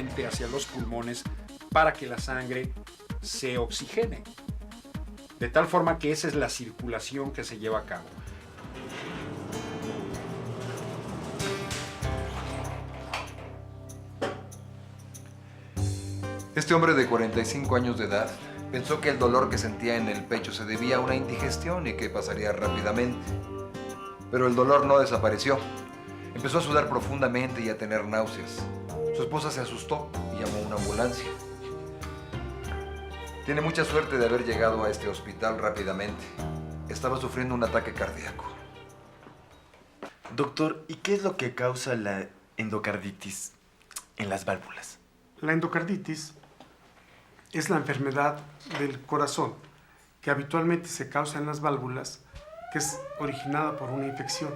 directamente hacia los pulmones para que la sangre se oxigene. De tal forma que esa es la circulación que se lleva a cabo. Este hombre de 45 años de edad pensó que el dolor que sentía en el pecho se debía a una indigestión y que pasaría rápidamente. Pero el dolor no desapareció. Empezó a sudar profundamente y a tener náuseas. Su esposa se asustó y llamó a una ambulancia. Tiene mucha suerte de haber llegado a este hospital rápidamente. Estaba sufriendo un ataque cardíaco. Doctor, ¿y qué es lo que causa la endocarditis en las válvulas? La endocarditis es la enfermedad del corazón que habitualmente se causa en las válvulas, que es originada por una infección.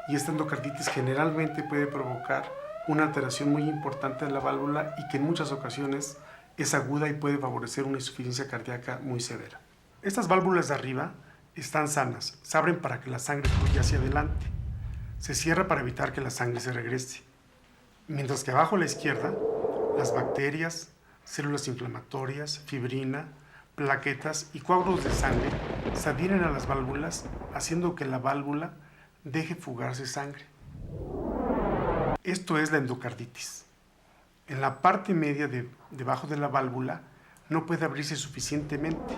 Y esta endocarditis generalmente puede provocar una alteración muy importante de la válvula y que en muchas ocasiones es aguda y puede favorecer una insuficiencia cardíaca muy severa. Estas válvulas de arriba están sanas, se abren para que la sangre fluya hacia adelante. Se cierra para evitar que la sangre se regrese. Mientras que abajo a la izquierda, las bacterias, células inflamatorias, fibrina, plaquetas y coágulos de sangre se adhieren a las válvulas, haciendo que la válvula deje fugarse sangre. Esto es la endocarditis. En la parte media debajo de la válvula no puede abrirse suficientemente.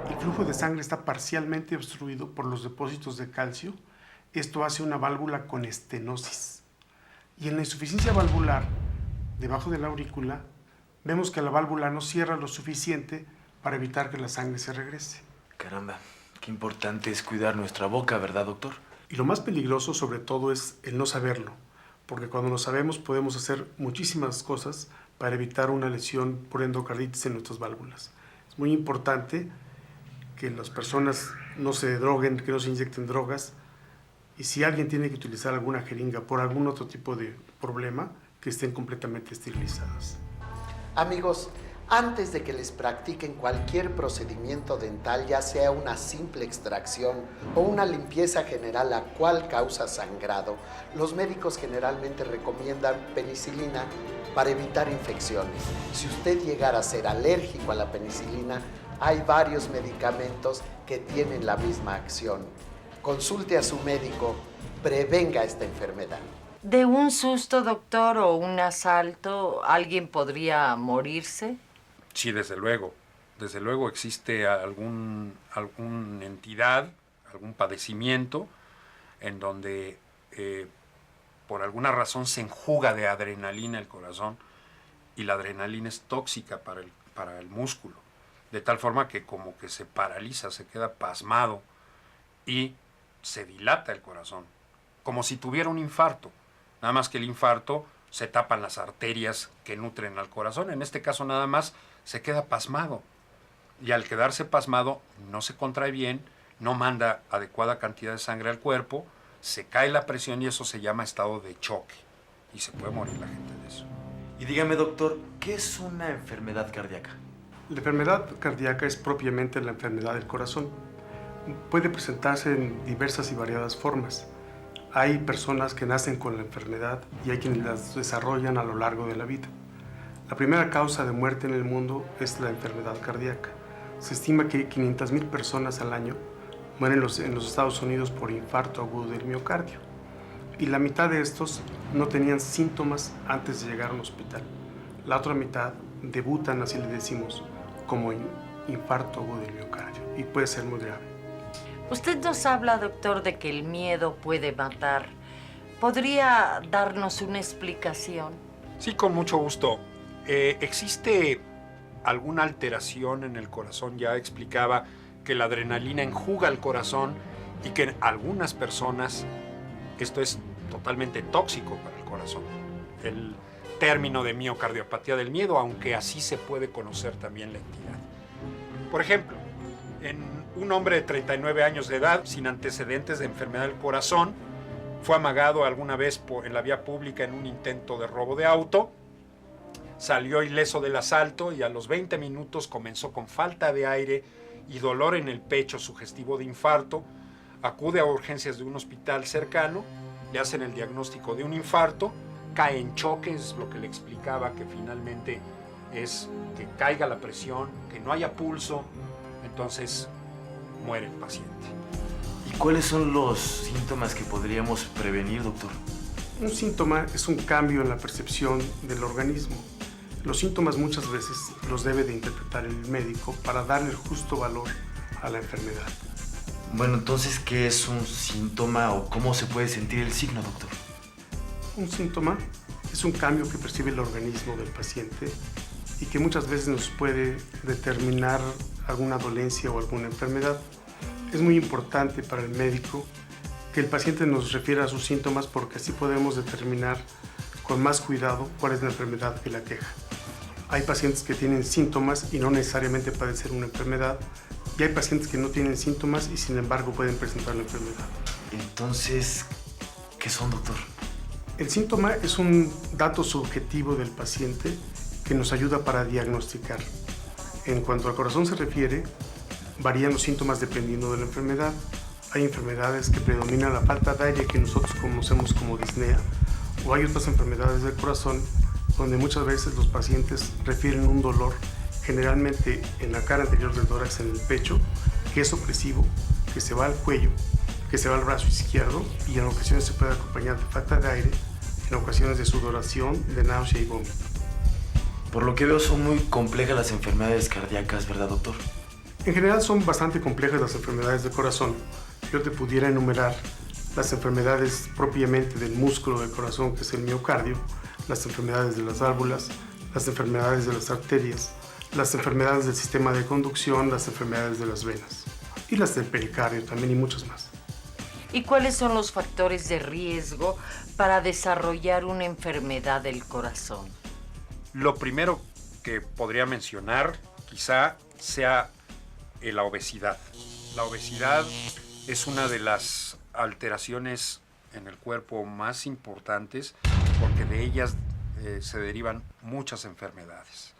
El flujo de sangre está parcialmente obstruido por los depósitos de calcio. Esto hace una válvula con estenosis. Y en la insuficiencia valvular, debajo de la aurícula, vemos que la válvula no cierra lo suficiente para evitar que la sangre se regrese. Caramba, qué importante es cuidar nuestra boca, ¿verdad, doctor? Y lo más peligroso sobre todo es el no saberlo, porque cuando lo sabemos podemos hacer muchísimas cosas para evitar una lesión por endocarditis en nuestras válvulas. Es muy importante que las personas no se droguen, que no se inyecten drogas, y si alguien tiene que utilizar alguna jeringa por algún otro tipo de problema, que estén completamente esterilizadas. Amigos, antes de que les practiquen cualquier procedimiento dental, ya sea una simple extracción o una limpieza general la cual causa sangrado, los médicos generalmente recomiendan penicilina para evitar infecciones. Si usted llegara a ser alérgico a la penicilina, hay varios medicamentos que tienen la misma acción. Consulte a su médico, prevenga esta enfermedad. ¿De un susto, doctor, o un asalto, alguien podría morirse? Sí, desde luego. Desde luego existe alguna entidad, algún padecimiento en donde por alguna razón se enjuga de adrenalina el corazón y la adrenalina es tóxica para el músculo, de tal forma que como que se paraliza, se queda pasmado y se dilata el corazón, como si tuviera un infarto. Nada más que el infarto se tapan las arterias que nutren al corazón. En este caso nada más se queda pasmado. Y al quedarse pasmado no se contrae bien, no manda adecuada cantidad de sangre al cuerpo, se cae la presión y eso se llama estado de choque. Y se puede morir la gente de eso. Y dígame, doctor, ¿qué es una enfermedad cardíaca? La enfermedad cardíaca es propiamente la enfermedad del corazón. Puede presentarse en diversas y variadas formas. Hay personas que nacen con la enfermedad y hay quienes las desarrollan a lo largo de la vida. La primera causa de muerte en el mundo es la enfermedad cardíaca. Se estima que 500,000 personas al año mueren en los Estados Unidos por infarto agudo del miocardio. Y la mitad de estos no tenían síntomas antes de llegar a un hospital. La otra mitad debutan, así le decimos, como infarto agudo del miocardio y puede ser muy grave. Usted nos habla, doctor, de que el miedo puede matar. ¿Podría darnos una explicación? Sí, con mucho gusto. ¿Existe alguna alteración en el corazón? Ya explicaba que la adrenalina enjuga el corazón y que en algunas personas esto es totalmente tóxico para el corazón. El término de miocardiopatía del miedo, aunque así se puede conocer también la entidad. Por ejemplo, en un hombre de 39 años de edad, sin antecedentes de enfermedad del corazón, fue amagado alguna vez en la vía pública en un intento de robo de auto, salió ileso del asalto y a los 20 minutos comenzó con falta de aire y dolor en el pecho sugestivo de infarto, acude a urgencias de un hospital cercano, le hacen el diagnóstico de un infarto, cae en choque, es lo que le explicaba, que finalmente es que caiga la presión, que no haya pulso, entonces muere el paciente. ¿Y cuáles son los síntomas que podríamos prevenir, doctor? Un síntoma es un cambio en la percepción del organismo. Los síntomas muchas veces los debe de interpretar el médico para darle el justo valor a la enfermedad. Bueno, entonces, ¿qué es un síntoma o cómo se puede sentir el signo, doctor? Un síntoma es un cambio que percibe el organismo del paciente y que muchas veces nos puede determinar alguna dolencia o alguna enfermedad. Es muy importante para el médico que el paciente nos refiera a sus síntomas porque así podemos determinar con más cuidado cuál es la enfermedad que la aqueja. Hay pacientes que tienen síntomas y no necesariamente padecer una enfermedad, y hay pacientes que no tienen síntomas y sin embargo pueden presentar la enfermedad. Entonces, ¿qué son, doctor? El síntoma es un dato subjetivo del paciente que nos ayuda para diagnosticar. En cuanto al corazón se refiere, varían los síntomas dependiendo de la enfermedad. Hay enfermedades que predominan la falta de aire que nosotros conocemos como disnea, o hay otras enfermedades del corazón donde muchas veces los pacientes refieren un dolor, generalmente en la cara anterior del tórax, en el pecho, que es opresivo, que se va al cuello, que se va al brazo izquierdo y en ocasiones se puede acompañar de falta de aire, en ocasiones de sudoración, de náusea y vómito. Por lo que veo, son muy complejas las enfermedades cardíacas, ¿verdad, doctor? En general son bastante complejas las enfermedades del corazón. Yo te pudiera enumerar las enfermedades propiamente del músculo del corazón, que es el miocardio, las enfermedades de las válvulas, las enfermedades de las arterias, las enfermedades del sistema de conducción, las enfermedades de las venas y las del pericardio también y muchas más. ¿Y cuáles son los factores de riesgo para desarrollar una enfermedad del corazón? Lo primero que podría mencionar quizá sea la obesidad. La obesidad es una de las alteraciones en el cuerpo más importantes porque de ellas se derivan muchas enfermedades.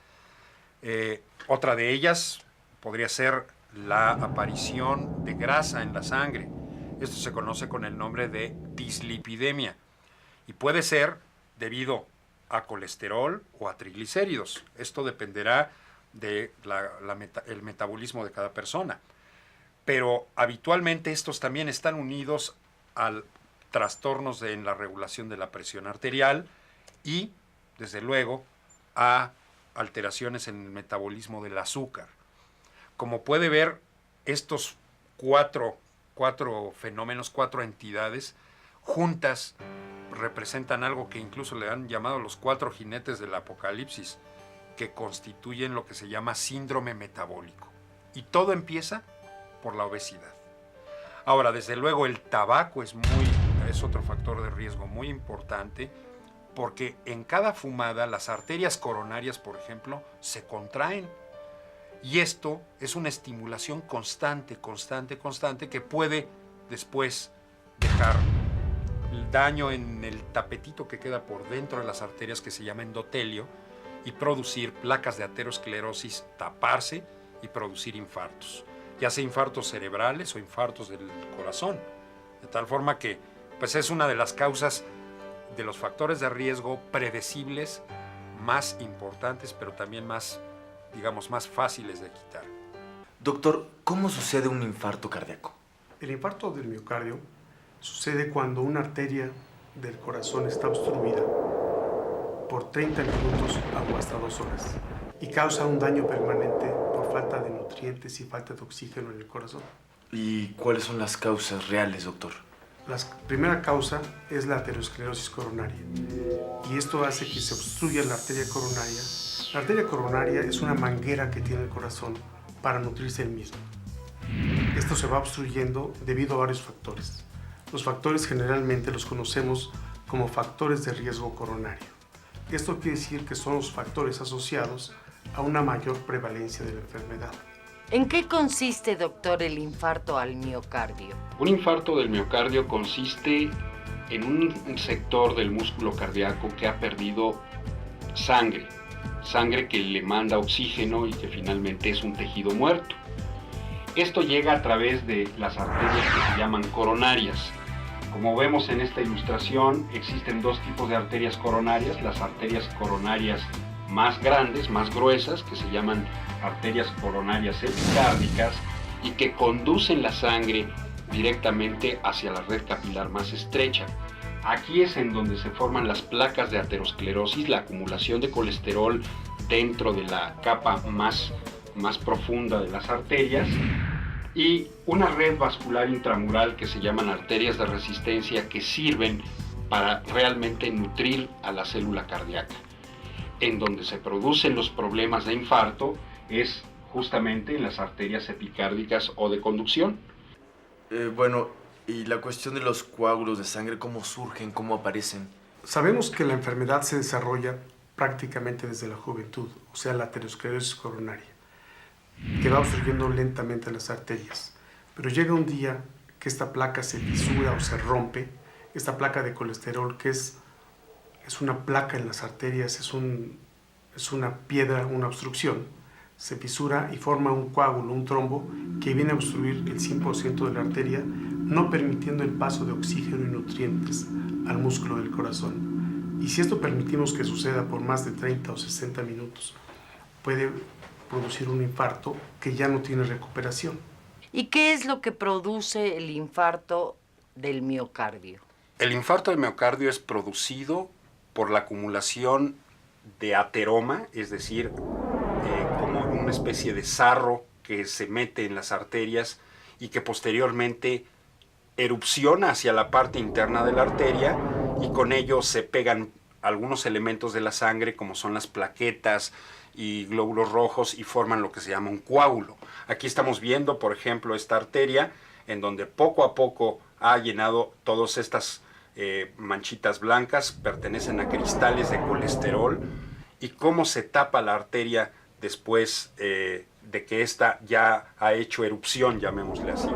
Otra de ellas podría ser la aparición de grasa en la sangre. Esto se conoce con el nombre de dislipidemia y puede ser debido a colesterol o a triglicéridos. Esto dependerá del metabolismo de cada persona. Pero habitualmente estos también están unidos a trastornos en la regulación de la presión arterial y, desde luego, a alteraciones en el metabolismo del azúcar. Como puede ver, estos cuatro fenómenos, 4 entidades juntas representan algo que incluso le han llamado los 4 jinetes del apocalipsis, que constituyen lo que se llama síndrome metabólico. Y todo empieza por la obesidad. Ahora, desde luego, el tabaco es otro factor de riesgo muy importante, porque en cada fumada las arterias coronarias, por ejemplo, se contraen. Y esto es una estimulación constante que puede después dejar el daño en el tapetito que queda por dentro de las arterias, que se llama endotelio, y producir placas de aterosclerosis, taparse y producir infartos, ya sea infartos cerebrales o infartos del corazón. De tal forma que pues es una de las causas de los factores de riesgo predecibles más importantes, pero también más fáciles de quitar. Doctor, ¿cómo sucede un infarto cardíaco? El infarto del miocardio sucede cuando una arteria del corazón está obstruida por 30 minutos o hasta 2 horas y causa un daño permanente por falta de nutrientes y falta de oxígeno en el corazón. ¿Y cuáles son las causas reales, doctor? La primera causa es la aterosclerosis coronaria y esto hace que se obstruya la arteria coronaria. La arteria coronaria es una manguera que tiene el corazón para nutrirse el mismo. Esto se va obstruyendo debido a varios factores. Los factores generalmente los conocemos como factores de riesgo coronario. Esto quiere decir que son los factores asociados a una mayor prevalencia de la enfermedad. ¿En qué consiste, doctor, el infarto al miocardio? Un infarto del miocardio consiste en un sector del músculo cardíaco que ha perdido sangre que le manda oxígeno y que finalmente es un tejido muerto. Esto llega a través de las arterias que se llaman coronarias. Como vemos en esta ilustración, existen dos tipos de arterias coronarias, las arterias coronarias más grandes, más gruesas, que se llaman arterias coronarias epicárdicas y que conducen la sangre directamente hacia la red capilar más estrecha. Aquí es en donde se forman las placas de aterosclerosis, la acumulación de colesterol dentro de la capa más profunda de las arterias, y una red vascular intramural que se llaman arterias de resistencia, que sirven para realmente nutrir a la célula cardíaca. En donde se producen los problemas de infarto es justamente en las arterias epicárdicas o de conducción. Bueno, y la cuestión de los coágulos de sangre, ¿cómo surgen, cómo aparecen? Sabemos que la enfermedad se desarrolla prácticamente desde la juventud, o sea, la aterosclerosis coronaria, que va obstruyendo lentamente las arterias. Pero llega un día que esta placa se fisura o se rompe, esta placa de colesterol, que es una placa en las arterias, es una piedra, una obstrucción, se fisura y forma un coágulo, un trombo, que viene a obstruir el 100% de la arteria, no permitiendo el paso de oxígeno y nutrientes al músculo del corazón. Y si esto permitimos que suceda por más de 30 o 60 minutos, puede producir un infarto que ya no tiene recuperación. ¿Y qué es lo que produce el infarto del miocardio? El infarto del miocardio es producido por la acumulación de ateroma, es decir, como una especie de sarro que se mete en las arterias y que posteriormente erupciona hacia la parte interna de la arteria, y con ello se pegan algunos elementos de la sangre, como son las plaquetas y glóbulos rojos, y forman lo que se llama un coágulo. Aquí estamos viendo, por ejemplo, esta arteria en donde poco a poco ha llenado todas estas manchitas blancas, pertenecen a cristales de colesterol, y cómo se tapa la arteria después de que ésta ya ha hecho erupción, llamémosle así.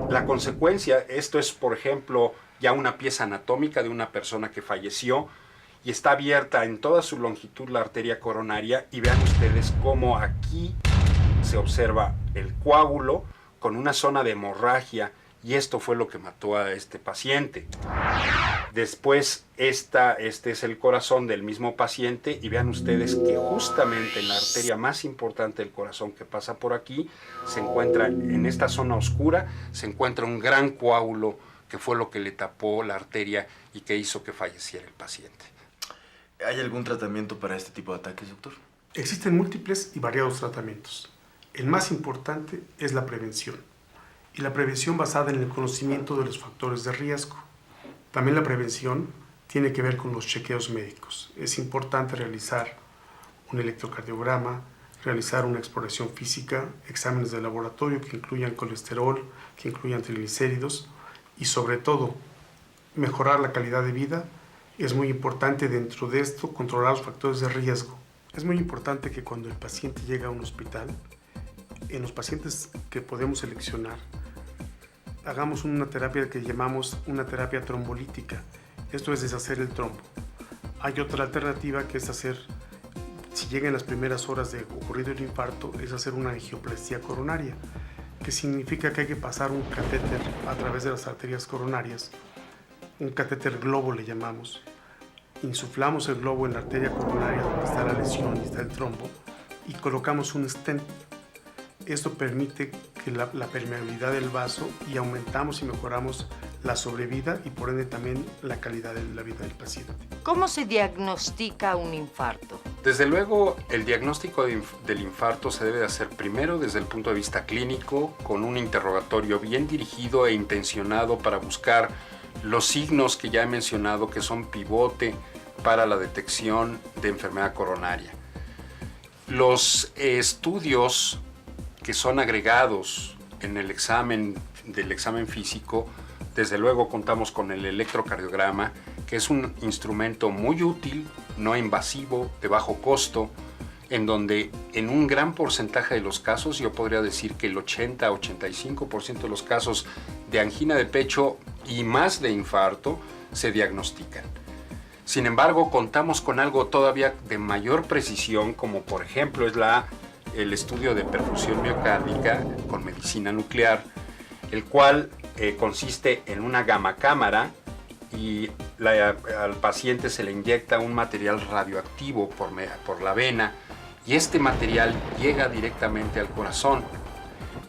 La consecuencia, esto es, por ejemplo, ya una pieza anatómica de una persona que falleció, y está abierta en toda su longitud la arteria coronaria, y vean ustedes cómo aquí se observa el coágulo con una zona de hemorragia, y esto fue lo que mató a este paciente. Después, este es el corazón del mismo paciente, y vean ustedes que justamente en la arteria más importante del corazón, que pasa por aquí, se encuentra, en esta zona oscura, se encuentra un gran coágulo que fue lo que le tapó la arteria y que hizo que falleciera el paciente. ¿Hay algún tratamiento para este tipo de ataques, doctor? Existen múltiples y variados tratamientos. El más importante es la prevención, y la prevención basada en el conocimiento de los factores de riesgo. También la prevención tiene que ver con los chequeos médicos. Es importante realizar un electrocardiograma, realizar una exploración física, exámenes de laboratorio que incluyan colesterol, que incluyan triglicéridos, y sobre todo mejorar la calidad de vida. Es muy importante dentro de esto controlar los factores de riesgo. Es muy importante que cuando el paciente llega a un hospital, en los pacientes que podemos seleccionar, hagamos una terapia que llamamos una terapia trombolítica. Esto es deshacer el trombo. Hay otra alternativa que es hacer, si llega en las primeras horas de ocurrido el infarto, es hacer una angioplastía coronaria, que significa que hay que pasar un catéter a través de las arterias coronarias, un catéter globo le llamamos. Insuflamos el globo en la arteria coronaria donde está la lesión y está el trombo, y colocamos un stent. Esto permite que la permeabilidad del vaso, y aumentamos y mejoramos la sobrevida y por ende también la calidad de la vida del paciente. ¿Cómo se diagnostica un infarto? Desde luego, el diagnóstico del infarto se debe de hacer primero desde el punto de vista clínico, con un interrogatorio bien dirigido e intencionado para buscar los signos que ya he mencionado, que son pivote para la detección de enfermedad coronaria. Los estudios que son agregados en el examen físico, desde luego contamos con el electrocardiograma, que es un instrumento muy útil, no invasivo, de bajo costo, en donde en un gran porcentaje de los casos, yo podría decir que el 80-85% de los casos de angina de pecho y más de infarto se diagnostican. Sin embargo, contamos con algo todavía de mayor precisión, como por ejemplo es el estudio de perfusión miocárdica con medicina nuclear, el cual consiste en una gamacámara y al paciente se le inyecta un material radioactivo por la vena y este material llega directamente al corazón.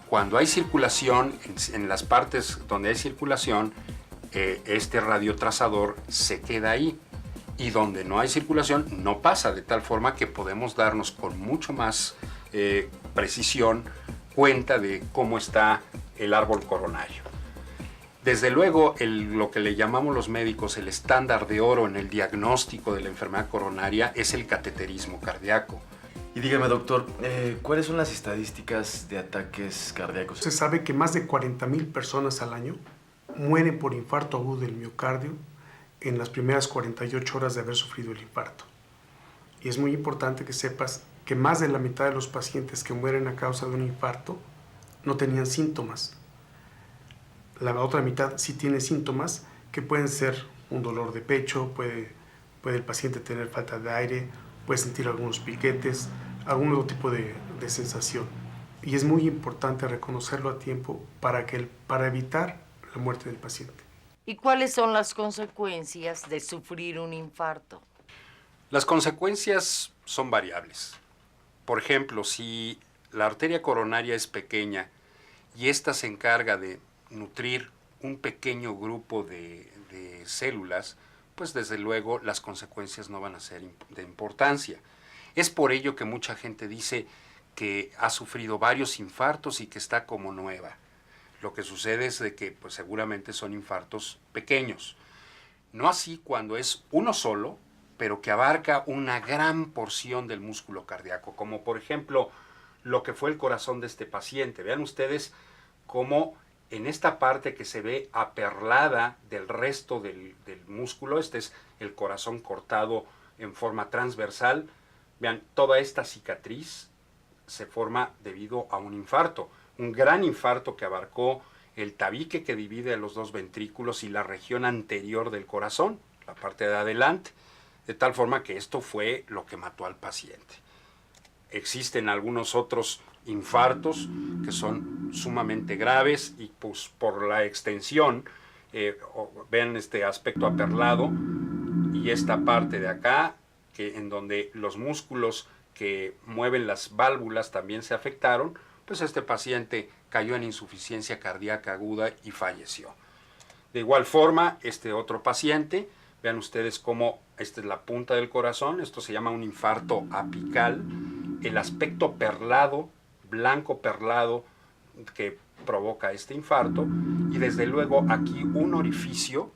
Cuando hay circulación, en las partes donde hay circulación, este radiotrazador se queda ahí y donde no hay circulación no pasa, de tal forma que podemos darnos con mucho más precisión cuenta de cómo está el árbol coronario. Desde luego, lo que le llamamos los médicos el estándar de oro en el diagnóstico de la enfermedad coronaria es el cateterismo cardíaco. Y dígame, doctor, ¿cuáles son las estadísticas de ataques cardíacos? Se sabe que más de 40,000 personas al año mueren por infarto agudo del miocardio en las primeras 48 horas de haber sufrido el infarto. Y es muy importante que sepas que más de la mitad de los pacientes que mueren a causa de un infarto no tenían síntomas. La otra mitad sí tiene síntomas que pueden ser un dolor de pecho, puede el paciente tener falta de aire, puede sentir algunos piquetes, algún otro tipo de sensación. Y es muy importante reconocerlo a tiempo para evitar la muerte del paciente. ¿Y cuáles son las consecuencias de sufrir un infarto? Las consecuencias son variables. Por ejemplo, si la arteria coronaria es pequeña y ésta se encarga de nutrir un pequeño grupo de células, pues desde luego las consecuencias no van a ser de importancia. Es por ello que mucha gente dice que ha sufrido varios infartos y que está como nueva. Lo que sucede es de que pues seguramente son infartos pequeños. No así cuando es uno solo, pero que abarca una gran porción del músculo cardíaco, como por ejemplo lo que fue el corazón de este paciente. Vean ustedes cómo en esta parte que se ve aperlada del resto del músculo, este es el corazón cortado en forma transversal, vean, toda esta cicatriz se forma debido a un infarto, un gran infarto que abarcó el tabique que divide los dos ventrículos y la región anterior del corazón, la parte de adelante, de tal forma que esto fue lo que mató al paciente. Existen algunos otros infartos que son sumamente graves y pues por la extensión, vean este aspecto aperlado y esta parte de acá, en donde los músculos que mueven las válvulas también se afectaron, pues este paciente cayó en insuficiencia cardíaca aguda y falleció. De igual forma, este otro paciente, vean ustedes cómo esta es la punta del corazón, esto se llama un infarto apical, el aspecto perlado, blanco perlado que provoca este infarto y desde luego aquí un orificio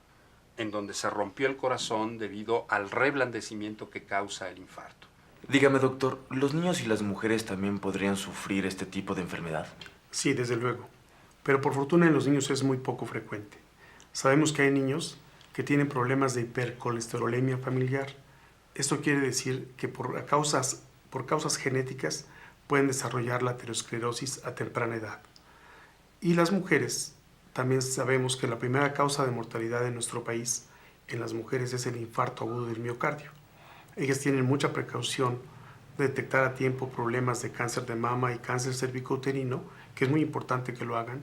en donde se rompió el corazón debido al reblandecimiento que causa el infarto. Dígame, doctor, ¿los niños y las mujeres también podrían sufrir este tipo de enfermedad? Sí, desde luego, pero por fortuna en los niños es muy poco frecuente. Sabemos que hay niños que tienen problemas de hipercolesterolemia familiar. Esto quiere decir que por causas genéticas pueden desarrollar la aterosclerosis a temprana edad. Y las mujeres, también sabemos que la primera causa de mortalidad en nuestro país en las mujeres es el infarto agudo del miocardio. Ellas tienen mucha precaución de detectar a tiempo problemas de cáncer de mama y cáncer cervicouterino, que es muy importante que lo hagan.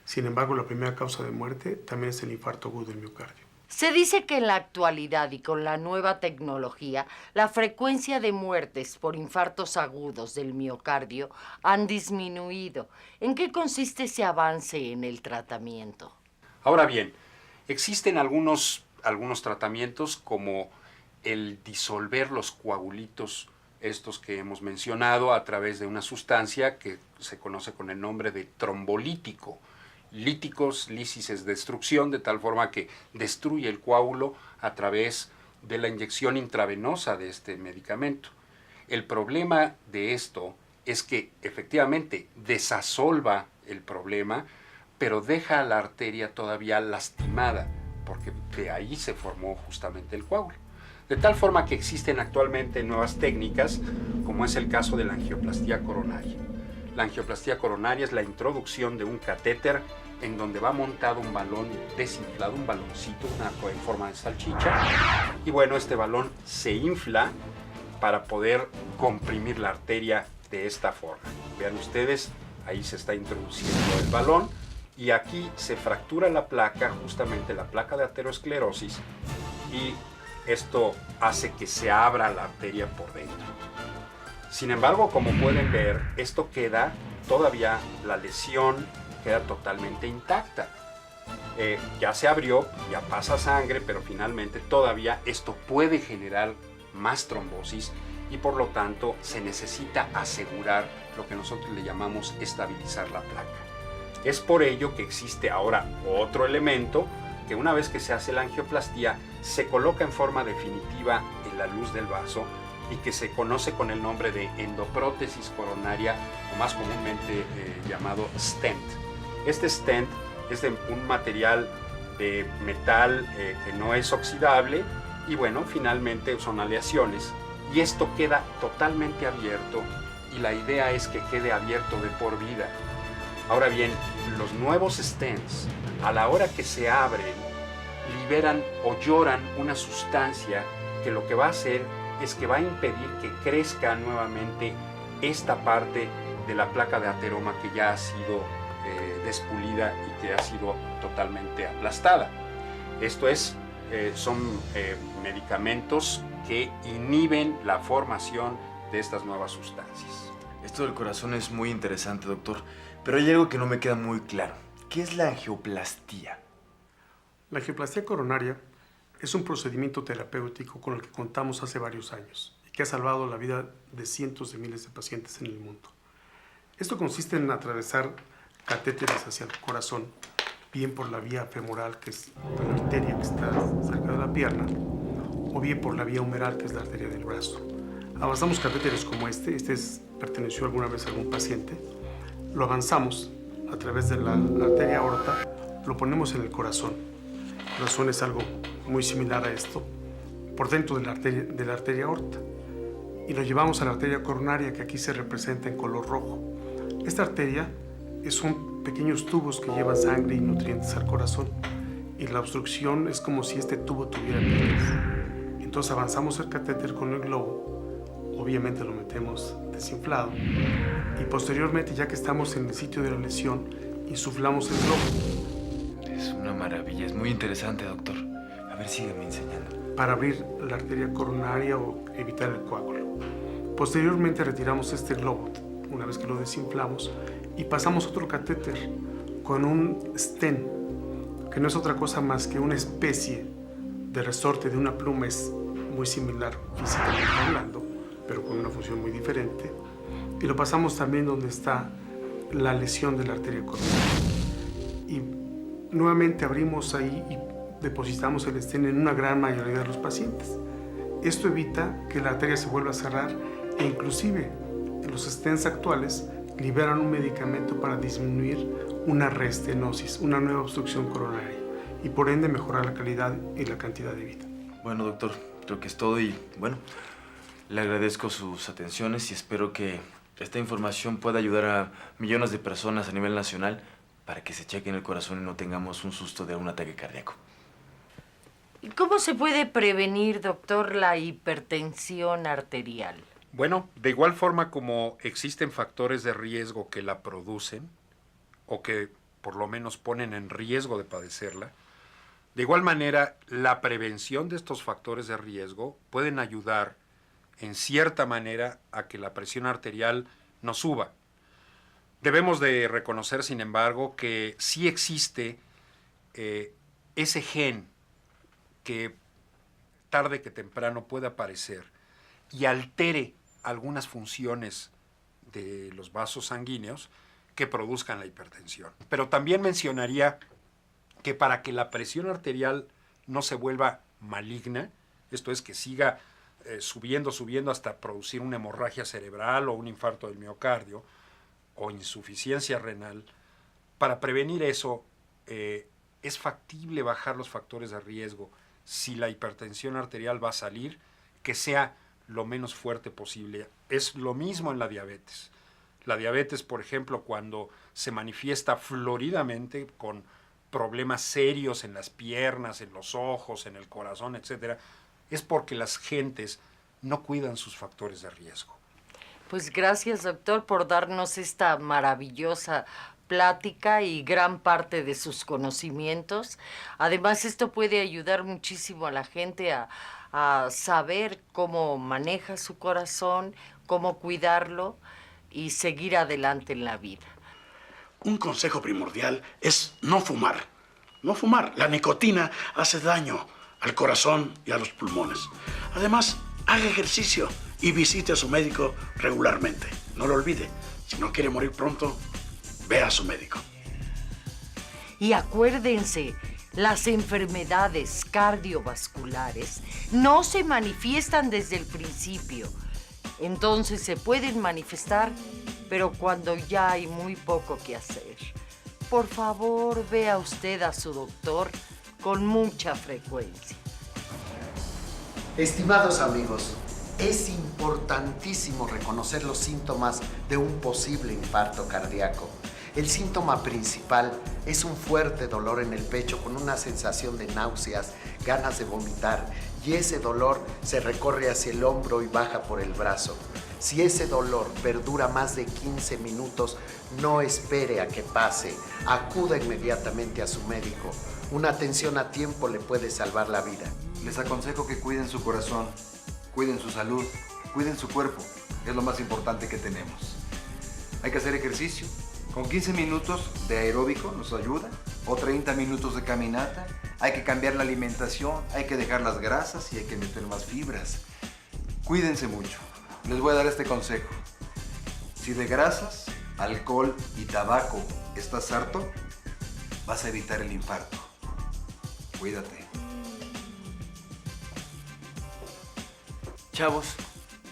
Sin embargo, la primera causa de muerte también es el infarto agudo del miocardio. Se dice que en la actualidad y con la nueva tecnología, la frecuencia de muertes por infartos agudos del miocardio han disminuido. ¿En qué consiste ese avance en el tratamiento? Ahora bien, existen algunos tratamientos como el disolver los coagulitos, estos que hemos mencionado, a través de una sustancia que se conoce con el nombre de trombolítico. Líticos, lisis es destrucción, de tal forma que destruye el coágulo a través de la inyección intravenosa de este medicamento. El problema de esto es que efectivamente desasolva el problema, pero deja a la arteria todavía lastimada, porque de ahí se formó justamente el coágulo. De tal forma que existen actualmente nuevas técnicas, como es el caso de la angioplastía coronaria. La angioplastía coronaria es la introducción de un catéter en donde va montado un balón desinflado, un baloncito, en forma de salchicha. Y bueno, este balón se infla para poder comprimir la arteria de esta forma. Vean ustedes, ahí se está introduciendo el balón y aquí se fractura la placa, justamente la placa de aterosclerosis, y esto hace que se abra la arteria por dentro. Sin embargo, como pueden ver, esto queda todavía, la lesión queda totalmente intacta. Ya se abrió, ya pasa sangre, pero finalmente todavía esto puede generar más trombosis y por lo tanto se necesita asegurar lo que nosotros le llamamos estabilizar la placa. Es por ello que existe ahora otro elemento que una vez que se hace la angioplastía se coloca en forma definitiva en la luz del vaso y que se conoce con el nombre de endoprótesis coronaria o más comúnmente llamado stent. Este stent es de un material de metal que no es oxidable y bueno, finalmente son aleaciones y esto queda totalmente abierto y la idea es que quede abierto de por vida. Ahora bien, los nuevos stents, a la hora que se abren, liberan o lloran una sustancia que lo que va a hacer es que va a impedir que crezca nuevamente esta parte de la placa de ateroma que ya ha sido despulida y que ha sido totalmente aplastada. Esto es, son medicamentos que inhiben la formación de estas nuevas sustancias. Esto del corazón es muy interesante, doctor, pero hay algo que no me queda muy claro. ¿Qué es la angioplastía? La angioplastía coronaria es un procedimiento terapéutico con el que contamos hace varios años y que ha salvado la vida de cientos de miles de pacientes en el mundo. Esto consiste en atravesar catéteres hacia el corazón, bien por la vía femoral, que es la arteria que está cerca de la pierna, o bien por la vía humeral, que es la arteria del brazo. Avanzamos catéteres como este perteneció alguna vez a algún paciente, lo avanzamos a través de la arteria aorta, lo ponemos en el corazón. El corazón es algo muy similar a esto, por dentro de la arteria aorta, y lo llevamos a la arteria coronaria, que aquí se representa en color rojo. Esta arteria son pequeños tubos que llevan sangre y nutrientes al corazón, y la obstrucción es como si este tubo tuviera pieles. Entonces avanzamos el catéter con el globo, obviamente lo metemos desinflado, y posteriormente, ya que estamos en el sitio de la lesión, insuflamos el globo. Es una maravilla, es muy interesante, doctor. A ver, sígueme enseñando. Para abrir la arteria coronaria o evitar el coágulo. Posteriormente retiramos este globo, una vez que lo desinflamos, y pasamos otro catéter con un stent, que no es otra cosa más que una especie de resorte de una pluma, es muy similar físicamente hablando, pero con una función muy diferente, y lo pasamos también donde está la lesión de la arteria coronaria. Y nuevamente abrimos ahí y depositamos el stent en una gran mayoría de los pacientes. Esto evita que la arteria se vuelva a cerrar e inclusive los stents actuales liberan un medicamento para disminuir una reestenosis, una nueva obstrucción coronaria, y por ende mejorar la calidad y la cantidad de vida. Bueno, doctor, creo que es todo y bueno, le agradezco sus atenciones y espero que esta información pueda ayudar a millones de personas a nivel nacional para que se chequen el corazón y no tengamos un susto de un ataque cardíaco. ¿Y cómo se puede prevenir, doctor, la hipertensión arterial? Bueno, de igual forma como existen factores de riesgo que la producen o que por lo menos ponen en riesgo de padecerla, de igual manera la prevención de estos factores de riesgo pueden ayudar en cierta manera a que la presión arterial no suba. Debemos de reconocer, sin embargo, que sí existe ese gen que tarde que temprano puede aparecer y altere algunas funciones de los vasos sanguíneos que produzcan la hipertensión. Pero también mencionaría que para que la presión arterial no se vuelva maligna, esto es que siga subiendo hasta producir una hemorragia cerebral o un infarto del miocardio o insuficiencia renal, para prevenir eso es factible bajar los factores de riesgo. Si la hipertensión arterial va a salir, que sea lo menos fuerte posible. Es lo mismo en la diabetes. La diabetes, por ejemplo, cuando se manifiesta floridamente con problemas serios en las piernas, en los ojos, en el corazón, etc., es porque las gentes no cuidan sus factores de riesgo. Pues gracias, doctor, por darnos esta maravillosa plática y gran parte de sus conocimientos. Además, esto puede ayudar muchísimo a la gente a saber cómo maneja su corazón, cómo cuidarlo y seguir adelante en la vida. Un consejo primordial es no fumar. No fumar. La nicotina hace daño al corazón y a los pulmones. Además, haga ejercicio y visite a su médico regularmente. No lo olvide. Si no quiere morir pronto, vea a su médico. Y acuérdense, las enfermedades cardiovasculares no se manifiestan desde el principio. Entonces se pueden manifestar, pero cuando ya hay muy poco que hacer. Por favor, vea usted a su doctor con mucha frecuencia. Estimados amigos, es importantísimo reconocer los síntomas de un posible infarto cardíaco. El síntoma principal es un fuerte dolor en el pecho con una sensación de náuseas, ganas de vomitar, y ese dolor se recorre hacia el hombro y baja por el brazo. Si ese dolor perdura más de 15 minutos, no espere a que pase. Acuda inmediatamente a su médico. Una atención a tiempo le puede salvar la vida. Les aconsejo que cuiden su corazón, cuiden su salud, cuiden su cuerpo. Es lo más importante que tenemos. Hay que hacer ejercicio. Con 15 minutos de aeróbico nos ayuda, o 30 minutos de caminata. Hay que cambiar la alimentación, hay que dejar las grasas y hay que meter más fibras. Cuídense mucho. Les voy a dar este consejo. Si de grasas, alcohol y tabaco estás harto, vas a evitar el infarto. Cuídate. Chavos,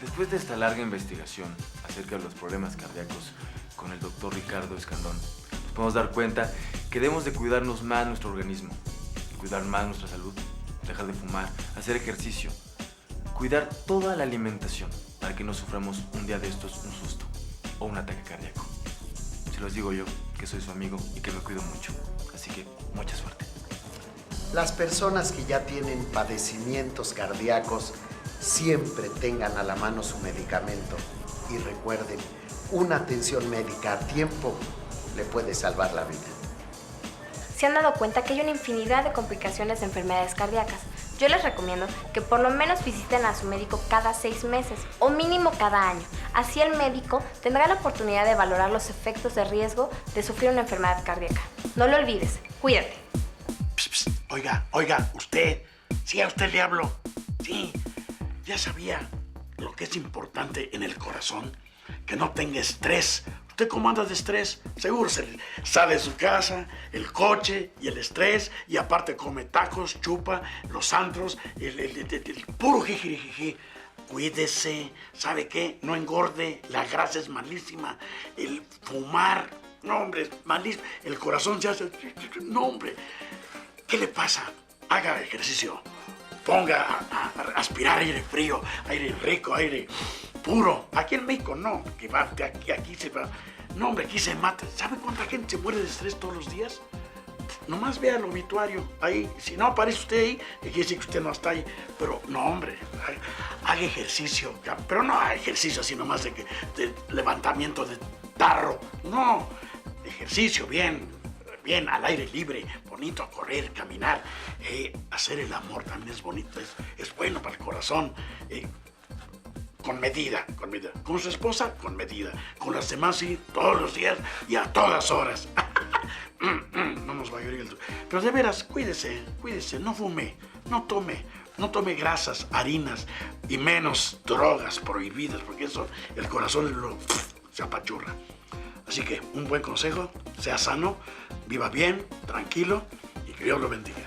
después de esta larga investigación acerca de los problemas cardíacos con el doctor Ricardo Escandón, nos podemos dar cuenta que debemos de cuidarnos más nuestro organismo, cuidar más nuestra salud, dejar de fumar, hacer ejercicio, cuidar toda la alimentación para que no suframos un día de estos un susto o un ataque cardíaco. Se los digo yo, que soy su amigo y que me cuido mucho, así que mucha suerte. Las personas que ya tienen padecimientos cardíacos siempre tengan a la mano su medicamento y recuerden, una atención médica a tiempo le puede salvar la vida. Se han dado cuenta que hay una infinidad de complicaciones de enfermedades cardíacas. Yo les recomiendo que por lo menos visiten a su médico cada 6 meses o mínimo cada año. Así el médico tendrá la oportunidad de valorar los efectos de riesgo de sufrir una enfermedad cardíaca. No lo olvides, cuídate. Psst, psst. Oiga, usted. Sí, a usted le hablo. Sí, ya sabía lo que es importante en el corazón. Que no tenga estrés. ¿Usted cómo anda de estrés? Seguro se sale de su casa, el coche y el estrés, y aparte come tacos, chupa, los antros, el puro jijijiji. Cuídese, ¿sabe qué? No engorde, la grasa es malísima, el fumar, no hombre, es malísimo, el corazón se hace, no hombre. ¿Qué le pasa? Haga ejercicio, ponga a aspirar aire frío, aire rico, aire puro. Aquí en México no, que va, aquí se va. No, hombre, aquí se mata. ¿Sabe cuánta gente se muere de estrés todos los días? Nomás vea el obituario ahí. Si no aparece usted ahí, quiere decir que usted no está ahí. Pero no, hombre, haga ejercicio. Pero no ejercicio así nomás de levantamiento de tarro. No, ejercicio bien al aire libre, bonito, a correr, caminar. Hacer el amor también es bonito, es bueno para el corazón. Con medida. Con su esposa, con medida. Con las demás, sí, todos los días y a todas horas. No nos va a llorar el... Pero de veras, cuídese, no fume, no tome grasas, harinas y menos drogas prohibidas, porque eso, el corazón se apachurra. Así que un buen consejo, sea sano, viva bien, tranquilo y que Dios lo bendiga.